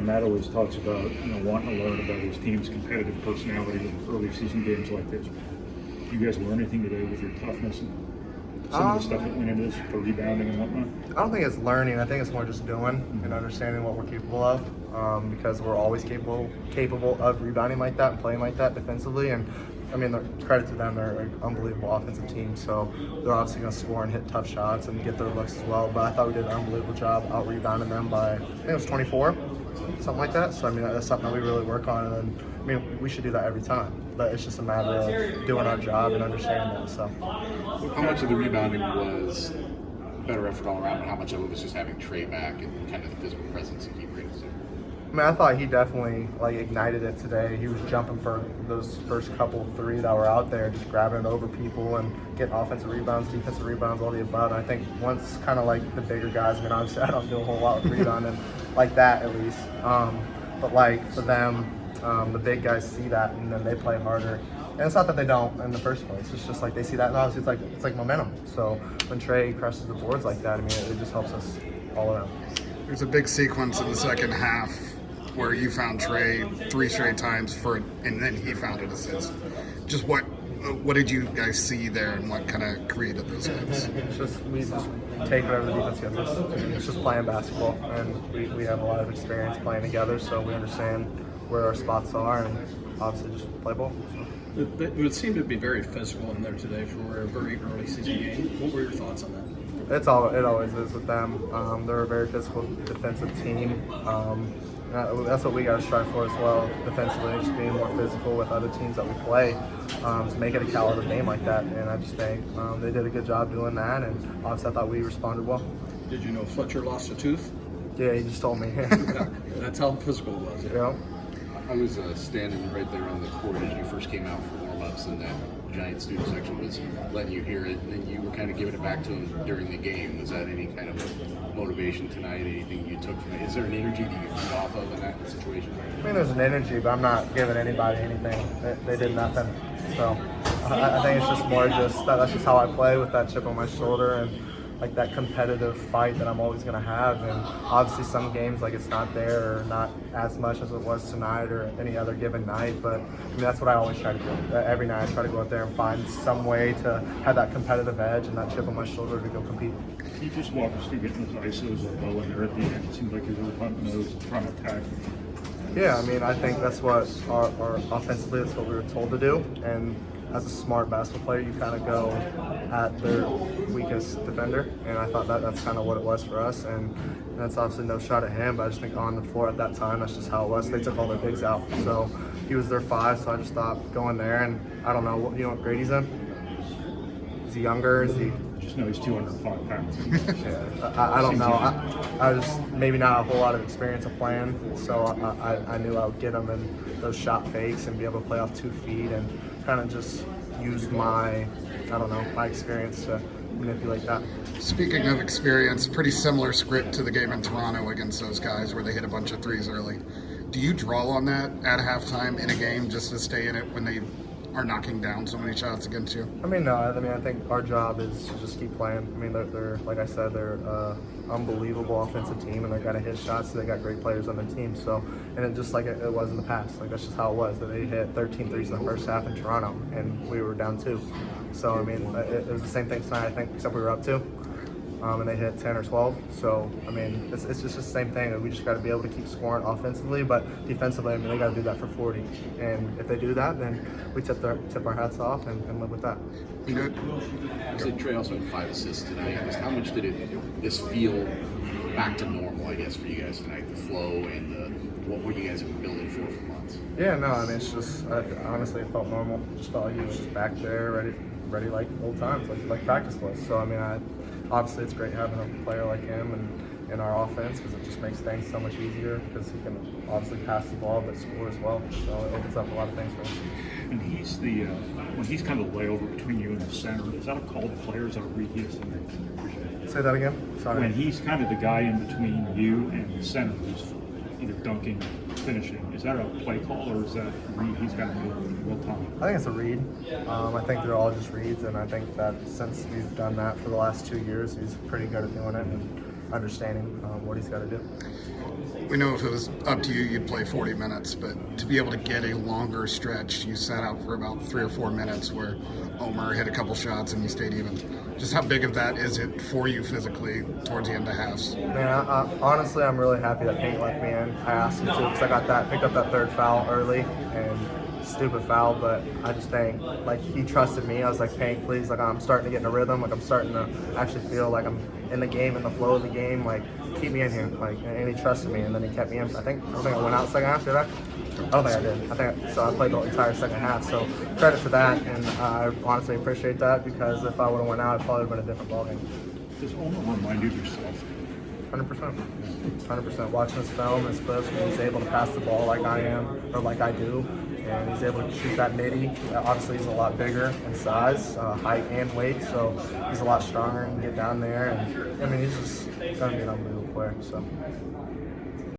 Matt always talks about wanting to learn about his team's competitive personality with early season games like this. You guys learn anything today with your toughness and some of the stuff that went into this for rebounding and whatnot? I don't think it's learning. I think it's more just doing and understanding what we're capable of, because we're always capable of rebounding like that and playing like that defensively. And I mean, credit to them, they're an unbelievable offensive team, so they're obviously going to score and hit tough shots and get their looks as well. But I thought we did an unbelievable job out-rebounding them by, I think it was 24, something like that. So I mean, that's something that we really work on, and then, I mean, we should do that every time. But it's just a matter of doing our job and understanding that. So, how much of the rebounding was better effort all around, and how much of it was just having Trey back and kind of the physical presence to keep Braden safe? I mean, I thought he definitely ignited it today. He was jumping for those first couple three that were out there, just grabbing it over people and getting offensive rebounds, defensive rebounds, all the above. And I think once kind of the bigger guys, I mean, obviously I don't do a whole lot with rebounding like that at least. But for them, the big guys see that and then they play harder. And it's not that they don't in the first place. It's just they see that, and obviously it's like momentum. So when Trey crushes the boards like that, I mean, it just helps us all around. There's a big sequence in the second half where you found Trey 3 straight times and then he found an assist. Just what did you guys see there, and what kind of created those hits? We just take whatever the defense gives us. It's just playing basketball, and we have a lot of experience playing together, so we understand where our spots are, and obviously just play ball. It would seem to be very physical in there today for a very early season game. What were your thoughts on that? It always is with them. They're a very physical defensive team. That's what we got to strive for as well, defensively, just being more physical with other teams that we play to make it a caliber game like that. And I just think they did a good job doing that, and obviously I thought we responded well. Did you know Fletcher lost a tooth? Yeah, he just told me. That's how physical it was. Yeah. I was standing right there on the court as you first came out for warm-ups, and that giant student section was letting you hear it, and then you were kind of giving it back to him during the game. Was that any kind of motivation tonight, anything you took from it? Is there an energy that you feed off of in that situation? I mean, there's an energy, but I'm not giving anybody anything. They did nothing. So I think it's just more that's just how I play, with that chip on my shoulder and that competitive fight that I'm always going to have. And obviously some games it's not there, or not as much as it was tonight or any other given night. But I mean, that's what I always try to do. Every night I try to go out there and find some way to have that competitive edge and that chip on my shoulder to go compete. Can you just walk us through getting those ISOs low in there at the end? It seems like you're really hunting those and trying to attack. Yeah, I mean, I think that's what our offensively, that's what we were told to do. And as a smart basketball player, you kind of go at their weakest defender, and I thought that's kind of what it was for us. And that's obviously no shot at him, but I just think on the floor at that time, that's just how it was. They took all their bigs out, so he was their 5. So I just thought going there, and I don't know what grade he's in. Is he younger? Is he? Just know he's 205 pounds. Yeah, I don't know. I just maybe not a whole lot of experience of playing, so I knew I would get him in those shot fakes and be able to play off 2 feet and kind of just use my experience to manipulate that. Speaking of experience, pretty similar script to the game in Toronto against those guys where they hit a bunch of threes early. Do you draw on that at halftime in a game just to stay in it when they are knocking down so many shots against you? I mean, no. I think our job is to just keep playing. I mean, they're like I said, they're unbelievable offensive team, and they're going to hit shots. So they got great players on their team. So, and it just like it was in the past. That's just how it was. That they hit 13 threes in the first half in Toronto, and we were down 2. So I mean, it was the same thing tonight, I think, except we were up 2. And they hit 10 or 12. So, I mean, it's just the same thing. We just got to be able to keep scoring offensively, but defensively, I mean, they got to do that for 40. And if they do that, then we tip our hats off and live with that. Good. You said Trey also had 5 assists tonight. Just how much did this feel back to normal, I guess, for you guys tonight? The flow and what were you guys have been building for months? Yeah, no, I mean, it's just, honestly, it felt normal. Just felt like he was just back there, ready like old times, like practice was. So, I mean, obviously it's great having a player like him and in our offense, because it just makes things so much easier, because he can obviously pass the ball but score as well. So it opens up a lot of things for us. And he's when he's kind of the layover between you and the center, is that a call to players or a read? Say that again? Sorry. When he's kind of the guy in between you and the center who's either dunking or finishing, is that a play call, or is that a read he's got to do in real time? I think it's a read. I think they're all just reads, and I think that since we've done that for the last 2 years, he's pretty good at doing it. And understanding what he's got to do. We know if it was up to you, you'd play 40 minutes, but to be able to get a longer stretch, you sat out for about 3 or 4 minutes where Omer hit a couple shots and you stayed even. Just how big of that is it for you physically towards the end of halves? Man, honestly, I'm really happy that Pink left me in. I asked him to because I picked up that third foul early, and stupid foul, but I just think, like, he trusted me. I was like, Pink, please, like, I'm starting to get in a rhythm. Like, I'm starting to actually feel like I'm in the game, in the flow of the game. Like, keep me in here. Like, and he trusted me, and then he kept me in. I don't think I went out second half, did I? I don't think I did. So I played the entire second half. So credit for that, and I honestly appreciate that because if I would have went out, it probably would have been a different ballgame. Does Omer remind you of yourself? 100%. 100%. Watching his film, his clips, when he's able to pass the ball like I am, or like I do, and he's able to shoot that midi. Obviously, he's a lot bigger in size, height, and weight, so he's a lot stronger and get down there. And I mean, he's just going to be an unbelievable player. So.